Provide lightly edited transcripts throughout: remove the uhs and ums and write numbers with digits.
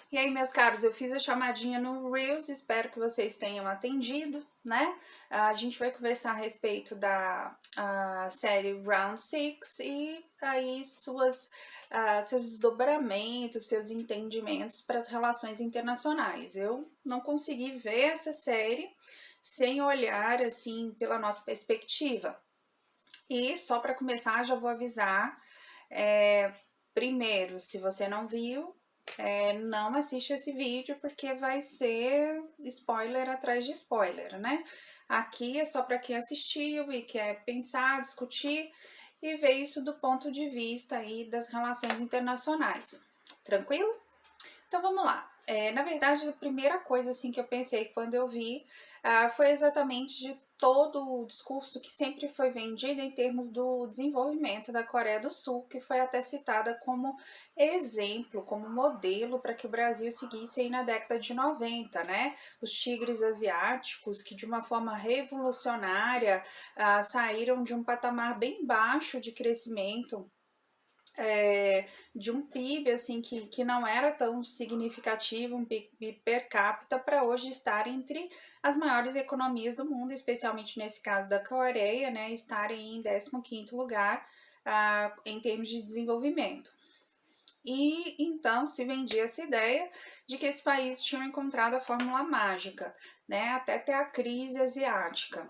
E aí, meus caros, eu fiz a chamadinha no Reels, espero que vocês tenham atendido, né? A gente vai conversar a respeito da série Round Six e aí seus desdobramentos, seus entendimentos para as relações internacionais. Eu não consegui ver essa série sem olhar, assim, pela nossa perspectiva. E só para começar, já vou avisar, primeiro, se você não viu, não assiste esse vídeo porque vai ser spoiler atrás de spoiler, né? Aqui é só para quem assistiu e quer pensar, discutir e ver isso do ponto de vista aí das relações internacionais. Tranquilo? Então vamos lá. Na verdade, a primeira coisa assim que eu pensei quando eu vi foi exatamente de todo o discurso que sempre foi vendido em termos do desenvolvimento da Coreia do Sul, que foi até citada como exemplo, como modelo para que o Brasil seguisse aí na década de 90, né? Os tigres asiáticos que de uma forma revolucionária saíram de um patamar bem baixo de crescimento, de um PIB assim que não era tão significativo, um PIB per capita, para hoje estar entre as maiores economias do mundo, especialmente nesse caso da Coreia, né, estarem em 15º lugar em termos de desenvolvimento. E então se vendia essa ideia de que esses países tinham encontrado a fórmula mágica, né, até ter a crise asiática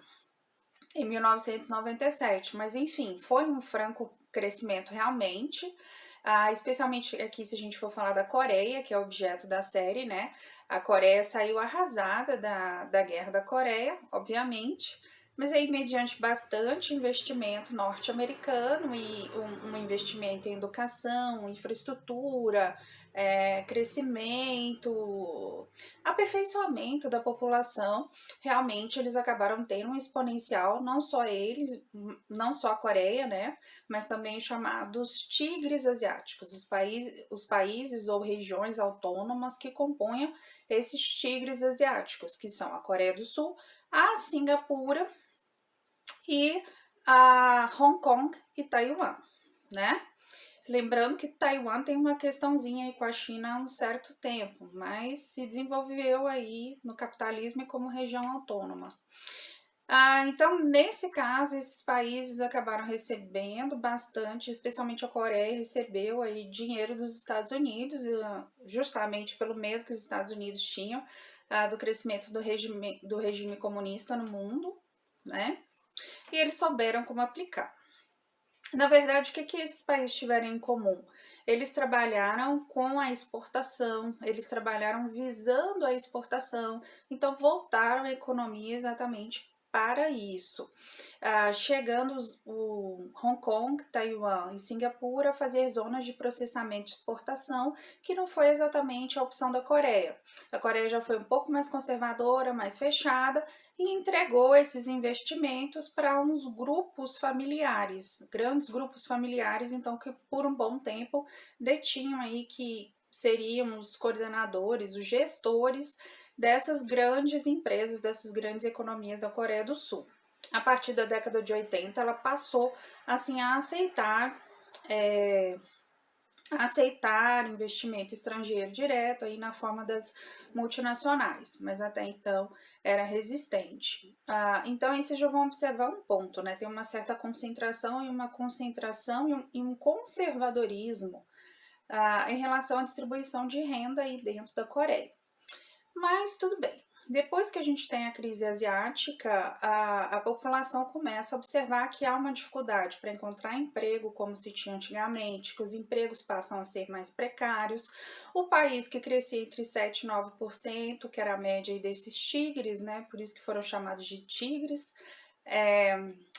em 1997, mas enfim, foi um franco crescimento realmente, especialmente aqui se a gente for falar da Coreia, que é objeto da série, né? A Coreia saiu arrasada da Guerra da Coreia, obviamente, mas aí mediante bastante investimento norte-americano e um investimento em educação, infraestrutura, crescimento, aperfeiçoamento da população, realmente eles acabaram tendo um exponencial, não só eles, não só a Coreia, né, mas também os chamados tigres asiáticos, os países ou regiões autônomas que compõem esses tigres asiáticos, que são a Coreia do Sul, a Singapura e a Hong Kong e Taiwan, né? Lembrando que Taiwan tem uma questãozinha aí com a China há um certo tempo, mas se desenvolveu aí no capitalismo e como região autônoma. Então, nesse caso, esses países acabaram recebendo bastante, especialmente a Coreia recebeu aí dinheiro dos Estados Unidos, justamente pelo medo que os Estados Unidos tinham do crescimento do regime comunista no mundo, né? E eles souberam como aplicar. Na verdade, o que esses países tiveram em comum? Eles trabalharam com a exportação, eles trabalharam visando a exportação, então voltaram a economia exatamente para isso. Chegando o Hong Kong, Taiwan e Singapura a fazer zonas de processamento e exportação, que não foi exatamente a opção da Coreia. A Coreia já foi um pouco mais conservadora, mais fechada, e entregou esses investimentos para uns grupos familiares, grandes grupos familiares, então que por um bom tempo detinham aí que seriam os coordenadores, os gestores dessas grandes empresas, dessas grandes economias da Coreia do Sul. A partir da década de 80, ela passou assim a aceitar investimento estrangeiro direto aí na forma das multinacionais, mas até então era resistente. Então aí vocês já vão observar um ponto, né? Tem uma certa concentração e um conservadorismo em relação à distribuição de renda aí dentro da Coreia. Mas tudo bem. Depois que a gente tem a crise asiática, a população começa a observar que há uma dificuldade para encontrar emprego como se tinha antigamente, que os empregos passam a ser mais precários. O país que crescia entre 7% e 9%, que era a média desses tigres, né? Por isso que foram chamados de tigres,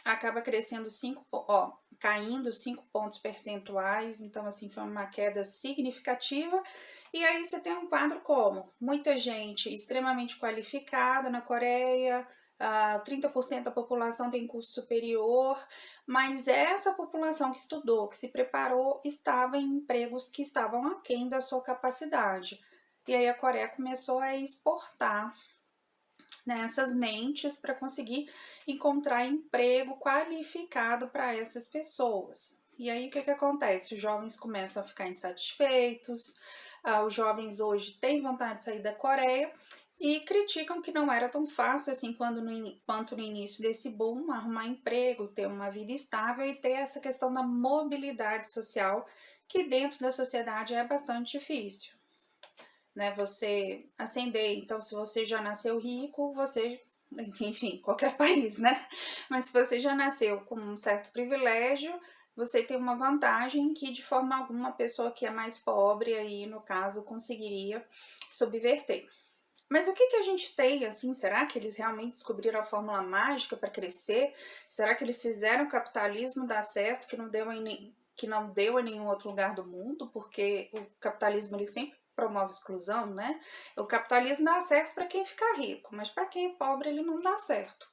acaba crescendo caindo 5 pontos percentuais, então assim foi uma queda significativa. E aí você tem um quadro como muita gente extremamente qualificada na Coreia, 30% da população tem curso superior, mas essa população que estudou, que se preparou, estava em empregos que estavam aquém da sua capacidade. E aí a Coreia começou a exportar nessas mentes para conseguir encontrar emprego qualificado para essas pessoas. E aí o que acontece? Os jovens começam a ficar insatisfeitos, Os jovens hoje têm vontade de sair da Coreia e criticam que não era tão fácil assim quanto no início desse boom, arrumar emprego, ter uma vida estável e ter essa questão da mobilidade social, que dentro da sociedade é bastante difícil, né? Você ascender, então se você já nasceu rico, você, enfim, qualquer país, né? Mas se você já nasceu com um certo privilégio, você tem uma vantagem que de forma alguma a pessoa que é mais pobre aí, no caso, conseguiria subverter. Mas o que que a gente tem, assim, será que eles realmente descobriram a fórmula mágica para crescer? Será que eles fizeram o capitalismo dar certo, que não deu em nenhum outro lugar do mundo? Porque o capitalismo, ele sempre promove exclusão, né? O capitalismo dá certo para quem fica rico, mas para quem é pobre, ele não dá certo.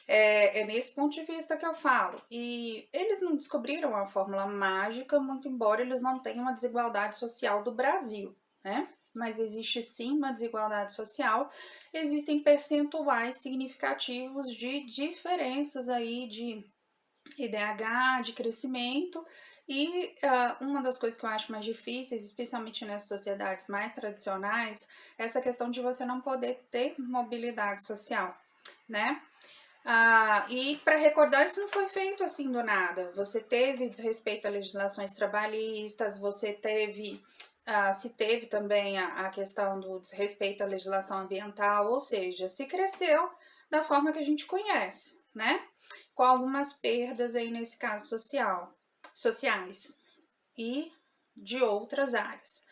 É nesse ponto de vista que eu falo. E eles não descobriram a fórmula mágica, muito embora eles não tenham uma desigualdade social do Brasil, né? Mas existe sim uma desigualdade social, existem percentuais significativos de diferenças aí de IDH, de crescimento, e uma das coisas que eu acho mais difíceis, especialmente nessas sociedades mais tradicionais, é essa questão de você não poder ter mobilidade social, né? E para recordar, isso não foi feito assim do nada. Você teve desrespeito a legislações trabalhistas, você teve, se teve também a questão do desrespeito à legislação ambiental, ou seja, se cresceu da forma que a gente conhece, né? Com algumas perdas aí nesse caso sociais e de outras áreas.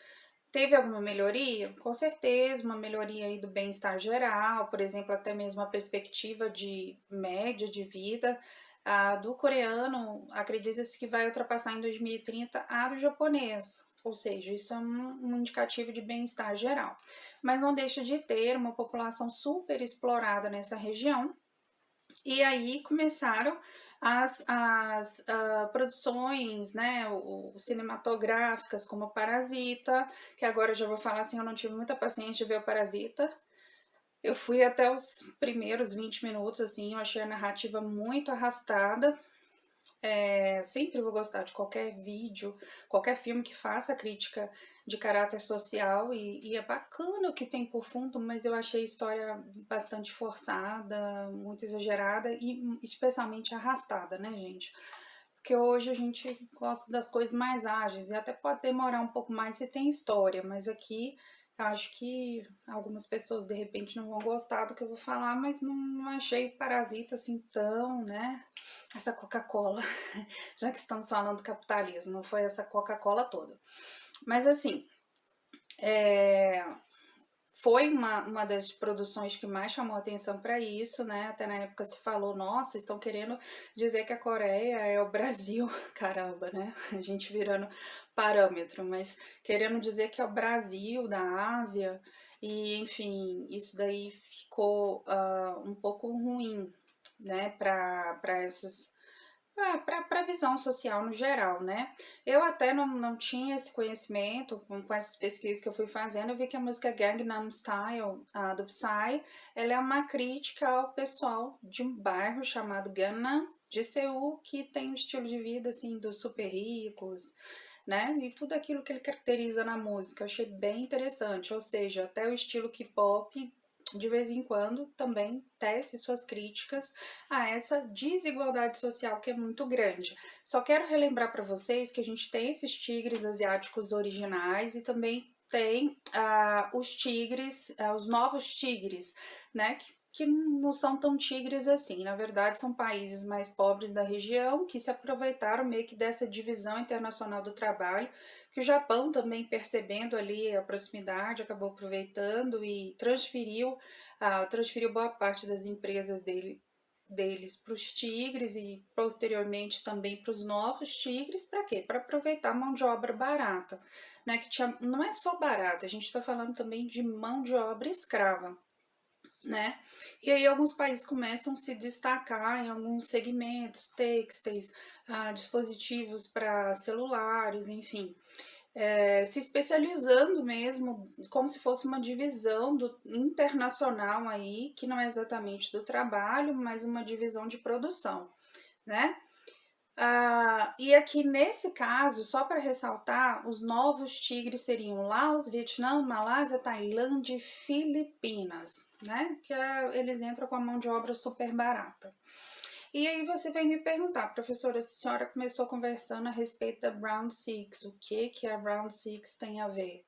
Teve alguma melhoria? Com certeza, uma melhoria aí do bem-estar geral, por exemplo, até mesmo a perspectiva de média de vida do coreano, acredita-se que vai ultrapassar em 2030 a do japonês, ou seja, isso é um indicativo de bem-estar geral. Mas não deixa de ter uma população super explorada nessa região, e aí começaram as produções, né, cinematográficas, como Parasita, que agora eu já vou falar assim, eu não tive muita paciência de ver o Parasita. Eu fui até os primeiros 20 minutos, assim, eu achei a narrativa muito arrastada. Sempre vou gostar de qualquer vídeo, qualquer filme que faça crítica de caráter social e é bacana o que tem por fundo, mas eu achei a história bastante forçada, muito exagerada e especialmente arrastada, né, gente? Porque hoje a gente gosta das coisas mais ágeis e até pode demorar um pouco mais se tem história, mas aqui eu acho que algumas pessoas de repente não vão gostar do que eu vou falar, mas não achei o Parasita assim tão, né? Essa Coca-Cola, já que estamos falando do capitalismo, não foi essa Coca-Cola toda. Mas assim, é, foi uma das produções que mais chamou atenção para isso, né? Até na época se falou, nossa, estão querendo dizer que a Coreia é o Brasil, caramba, né? A gente virando parâmetro, mas querendo dizer que é o Brasil da Ásia, e enfim, isso daí ficou um pouco ruim, né, para essas para a visão social no geral, né? Eu até não tinha esse conhecimento com essas pesquisas que eu fui fazendo, eu vi que a música Gangnam Style, do Psy, ela é uma crítica ao pessoal de um bairro chamado Gangnam, de Seul, que tem um estilo de vida, assim, dos super ricos, né? E tudo aquilo que ele caracteriza na música, eu achei bem interessante, ou seja, até o estilo K-pop de vez em quando também tece suas críticas a essa desigualdade social que é muito grande. Só quero relembrar para vocês que a gente tem esses tigres asiáticos originais e também tem os tigres, os novos tigres, né? Que não são tão tigres assim. Na verdade, são países mais pobres da região que se aproveitaram meio que dessa divisão internacional do trabalho, que o Japão também percebendo ali a proximidade, acabou aproveitando e transferiu boa parte das empresas deles para os tigres e posteriormente também para os novos tigres, para quê? Para aproveitar mão de obra barata, né? Não é só barata, a gente está falando também de mão de obra escrava, né? E aí alguns países começam a se destacar em alguns segmentos, têxteis, dispositivos para celulares, enfim, se especializando mesmo, como se fosse uma divisão internacional aí, que não é exatamente do trabalho, mas uma divisão de produção, né? E aqui nesse caso, só para ressaltar, os novos tigres seriam Laos, Vietnã, Malásia, Tailândia e Filipinas, né? Eles entram com a mão de obra super barata. E aí você vem me perguntar, professora, a senhora começou conversando a respeito da Round Six, o que a Round Six tem a ver?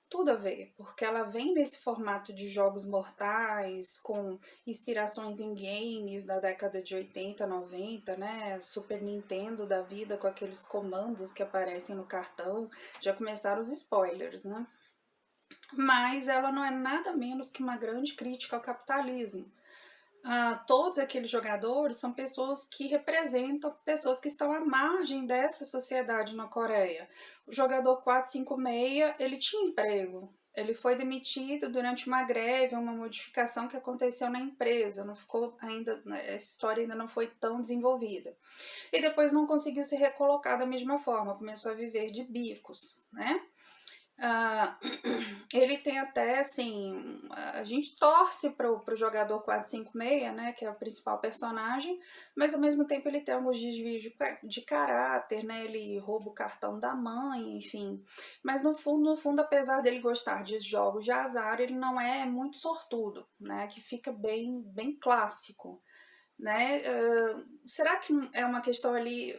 Tudo a ver, porque ela vem nesse formato de jogos mortais, com inspirações em games da década de 80, 90, né? Super Nintendo da vida, com aqueles comandos que aparecem no cartão. Já começaram os spoilers, né? Mas ela não é nada menos que uma grande crítica ao capitalismo. Todos aqueles jogadores são pessoas que representam pessoas que estão à margem dessa sociedade na Coreia. O jogador 456, ele tinha emprego, ele foi demitido durante uma greve, uma modificação que aconteceu na empresa, não ficou ainda, essa história ainda não foi tão desenvolvida. E depois não conseguiu se recolocar da mesma forma, começou a viver de bicos, né? Ah, ele tem até, assim, a gente torce pro jogador 456, né, que é o principal personagem, mas ao mesmo tempo ele tem alguns desvios de caráter, né, ele rouba o cartão da mãe, enfim. Mas no fundo, apesar dele gostar de jogos de azar, ele não é muito sortudo, né, que fica bem clássico, né? Será que é uma questão ali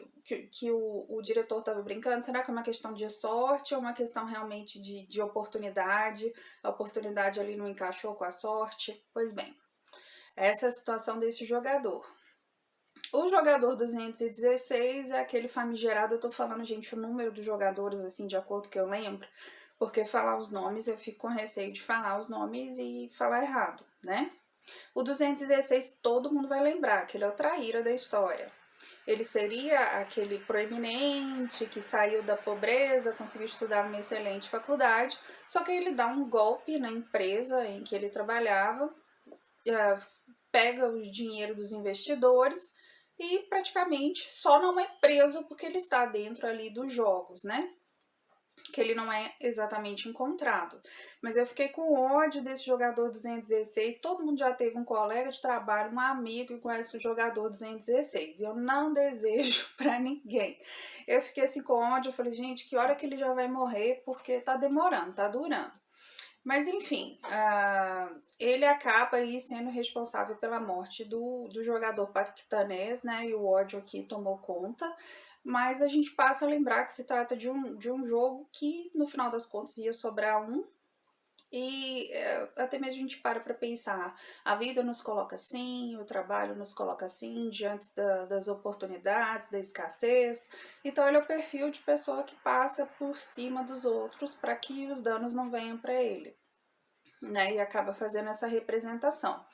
que o diretor estava brincando? Será que é uma questão de sorte ou uma questão realmente de oportunidade? A oportunidade ali não encaixou com a sorte? Pois bem, essa é a situação desse jogador. O jogador 216 é aquele famigerado, eu tô falando, gente, o número dos jogadores, assim, de acordo com o que eu lembro, porque falar os nomes, eu fico com receio de falar os nomes e falar errado, né? O 216 todo mundo vai lembrar, que ele é o traíra da história. Ele seria aquele proeminente que saiu da pobreza, conseguiu estudar numa excelente faculdade, só que ele dá um golpe na empresa em que ele trabalhava, pega o dinheiro dos investidores e praticamente só não é preso porque ele está dentro ali dos jogos, né? Que ele não é exatamente encontrado. Mas eu fiquei com ódio desse jogador 216. Todo mundo já teve um colega de trabalho, um amigo que conhece o jogador 216. Eu não desejo pra ninguém. Eu fiquei assim com ódio. Eu falei, gente, que hora que ele já vai morrer? Porque tá demorando, tá durando. Mas enfim, ele acaba aí sendo responsável pela morte do jogador paquistanês, né? E o ódio aqui tomou conta. Mas a gente passa a lembrar que se trata de um jogo que, no final das contas, ia sobrar um. E até mesmo a gente para pensar, a vida nos coloca assim, o trabalho nos coloca assim, diante das oportunidades, da escassez. Então ele é o perfil de pessoa que passa por cima dos outros para que os danos não venham para ele, né? E acaba fazendo essa representação.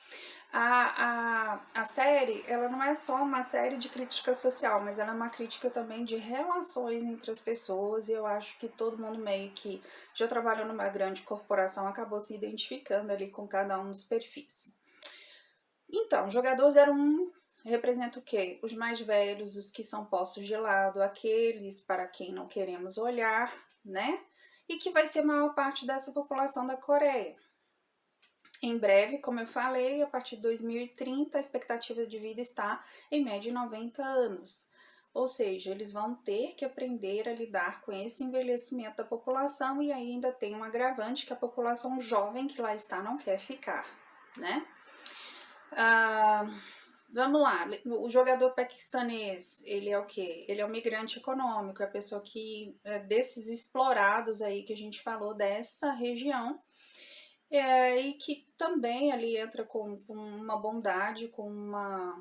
A série, ela não é só uma série de crítica social, mas ela é uma crítica também de relações entre as pessoas, e eu acho que todo mundo meio que já trabalhou numa grande corporação acabou se identificando ali com cada um dos perfis. Então, jogador 01 representa o quê? Os mais velhos, os que são postos de lado, aqueles para quem não queremos olhar, né? E que vai ser a maior parte dessa população da Coreia. Em breve, como eu falei, a partir de 2030, a expectativa de vida está em média de 90 anos. Ou seja, eles vão ter que aprender a lidar com esse envelhecimento da população e ainda tem um agravante que a população jovem que lá está não quer ficar, né? Vamos lá, o jogador paquistanês, ele é o quê? Ele é um migrante econômico, é a pessoa que é desses explorados aí que a gente falou dessa região, e que também ali entra com uma bondade, com uma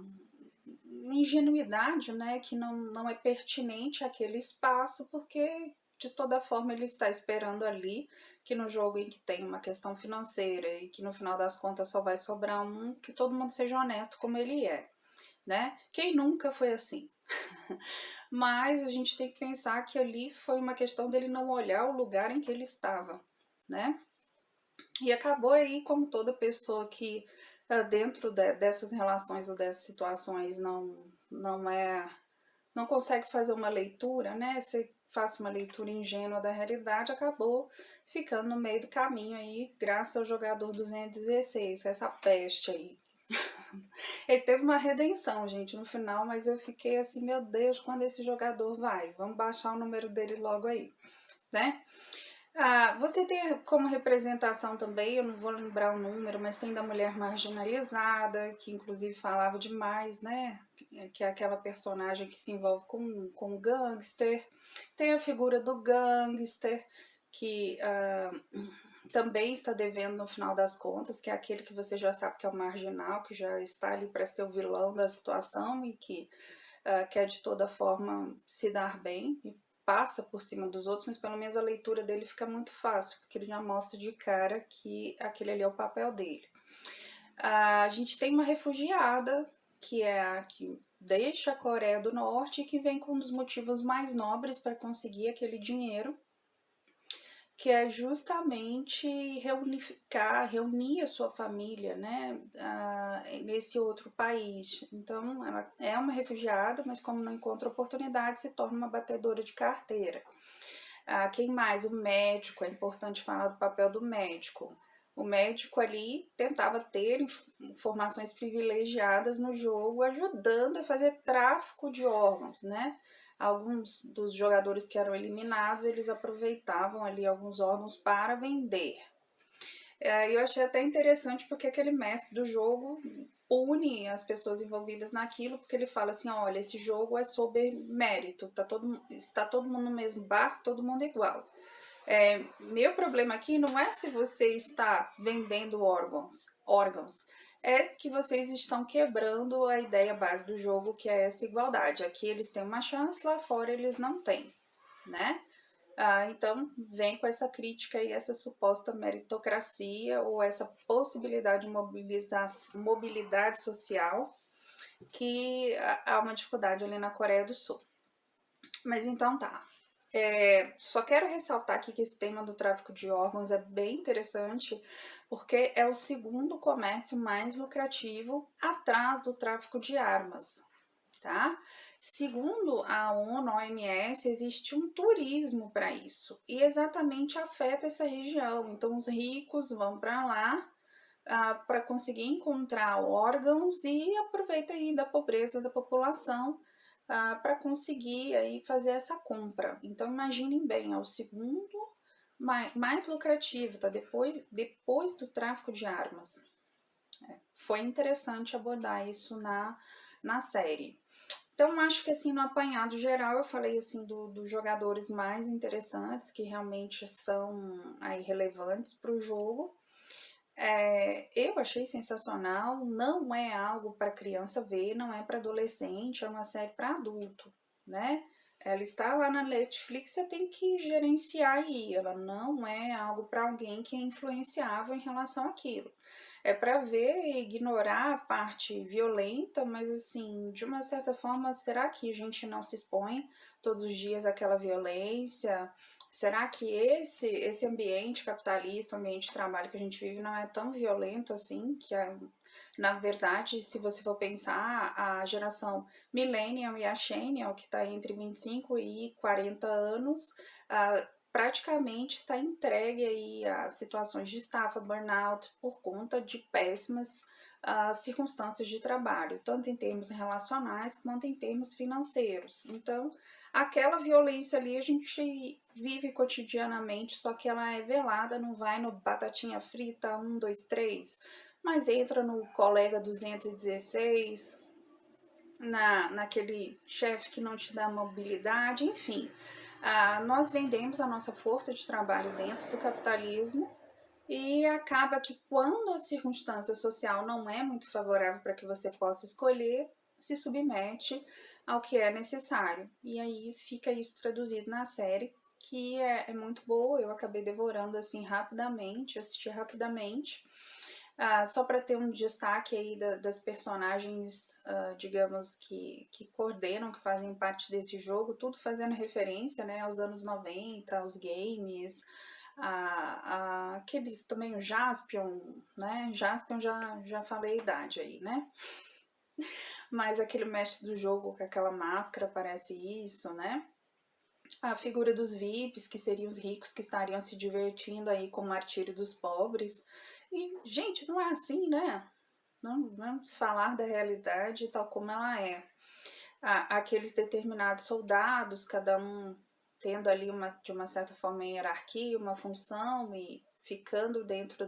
ingenuidade, né, que não é pertinente àquele espaço, porque de toda forma ele está esperando ali que no jogo em que tem uma questão financeira e que no final das contas só vai sobrar um, que todo mundo seja honesto como ele é, né? Quem nunca foi assim? Mas a gente tem que pensar que ali foi uma questão dele não olhar o lugar em que ele estava, né? E acabou aí, como toda pessoa que dentro dessas relações ou dessas situações não consegue fazer uma leitura, né? Você faça uma leitura ingênua da realidade, acabou ficando no meio do caminho aí, graças ao jogador 216, essa peste aí, Ele teve uma redenção, gente, no final, mas eu fiquei assim, meu Deus, quando esse jogador vai? Vamos baixar o número dele logo aí, né? Ah, você tem como representação também, eu não vou lembrar o número, mas tem da mulher marginalizada, que inclusive falava demais, né? Que é aquela personagem que se envolve com o gangster. Tem a figura do gangster, que também está devendo no final das contas, que é aquele que você já sabe que é o marginal, que já está ali para ser o vilão da situação e que quer de toda forma se dar bem e passa por cima dos outros, mas pelo menos a leitura dele fica muito fácil, porque ele já mostra de cara que aquele ali é o papel dele. A gente tem uma refugiada, que é a que deixa a Coreia do Norte e que vem com um dos motivos mais nobres para conseguir aquele dinheiro, que é justamente reunir a sua família, né, nesse outro país. Então, ela é uma refugiada, mas como não encontra oportunidade, se torna uma batedora de carteira. Quem mais? O médico, é importante falar do papel do médico. O médico ali tentava ter informações privilegiadas no jogo, ajudando a fazer tráfico de órgãos, né? Alguns dos jogadores que eram eliminados, eles aproveitavam ali alguns órgãos para vender. Eu achei até interessante porque aquele mestre do jogo pune as pessoas envolvidas naquilo, porque ele fala assim, olha, esse jogo é sobre mérito, está todo mundo no mesmo barco, todo mundo igual. Meu problema aqui não é se você está vendendo órgãos, é que vocês estão quebrando a ideia base do jogo, que é essa igualdade. Aqui eles têm uma chance, lá fora eles não têm, né? Então, vem com essa crítica e essa suposta meritocracia ou essa possibilidade de mobilidade social que há uma dificuldade ali na Coreia do Sul. Mas então tá. Só quero ressaltar aqui que esse tema do tráfico de órgãos é bem interessante, porque é o segundo comércio mais lucrativo atrás do tráfico de armas, tá? Segundo a ONU, a OMS, existe um turismo para isso e exatamente afeta essa região. Então, os ricos vão para lá para conseguir encontrar órgãos e aproveita aí da pobreza da população para conseguir aí fazer essa compra. Então, imaginem bem, é o segundo mais lucrativo, tá? Depois do tráfico de armas. Foi interessante abordar isso na série. Então, acho que assim, no apanhado geral, eu falei assim dos jogadores mais interessantes, que realmente são aí relevantes para o jogo. Eu achei sensacional, não é algo para criança ver, não é para adolescente, é uma série para adulto, né? Ela está lá na Netflix, você tem que gerenciar aí, ela não é algo para alguém que é influenciável em relação àquilo. É para ver e ignorar a parte violenta, mas assim, de uma certa forma, será que a gente não se expõe todos os dias àquela violência? Será que esse ambiente capitalista, o ambiente de trabalho que a gente vive não é tão violento assim? Na verdade, se você for pensar, a geração Millennial e a Xennial, que está entre 25 e 40 anos, praticamente está entregue aí a situações de estafa, burnout, por conta de péssimas circunstâncias de trabalho, tanto em termos relacionais quanto em termos financeiros. Então, aquela violência ali a gente vive cotidianamente, só que ela é velada, não vai no batatinha frita 1, 2, 3, mas entra no colega 216, naquele chefe que não te dá mobilidade, enfim. Nós vendemos a nossa força de trabalho dentro do capitalismo e acaba que quando a circunstância social não é muito favorável para que você possa escolher, se submete ao que é necessário. E aí fica isso traduzido na série, que é muito boa, eu acabei devorando assim rapidamente, assisti rapidamente. Só para ter um destaque aí das personagens, digamos, que coordenam, que fazem parte desse jogo, tudo fazendo referência, né, aos anos 90, aos games, aqueles também, o Jaspion, né, Jaspion já falei a idade aí, né, mas aquele mestre do jogo com aquela máscara parece isso, né, a figura dos VIPs, que seriam os ricos que estariam se divertindo aí com o martírio dos pobres. E, gente, não é assim, né? não vamos falar da realidade tal como ela é. Aqueles determinados soldados, cada um tendo ali de uma certa forma hierarquia, uma função e ficando dentro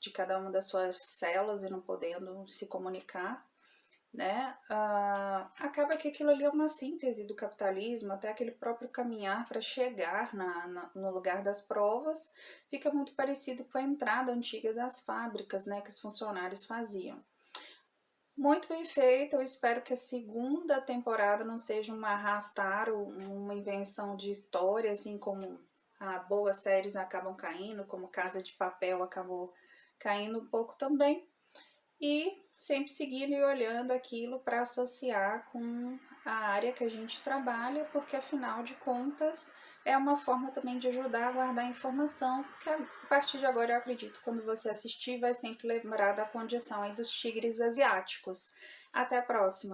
de cada uma das suas células e não podendo se comunicar, né? Acaba que aquilo ali é uma síntese do capitalismo, até aquele próprio caminhar para chegar no lugar das provas fica muito parecido com a entrada antiga das fábricas, né, que os funcionários faziam. Muito bem feito, eu espero que a segunda temporada não seja um arrastar ou uma invenção de história, assim como boas séries acabam caindo, como Casa de Papel acabou caindo um pouco também. E sempre seguindo e olhando aquilo para associar com a área que a gente trabalha, porque afinal de contas é uma forma também de ajudar a guardar informação, que a partir de agora eu acredito quando você assistir vai sempre lembrar da condição aí dos tigres asiáticos. Até a próxima!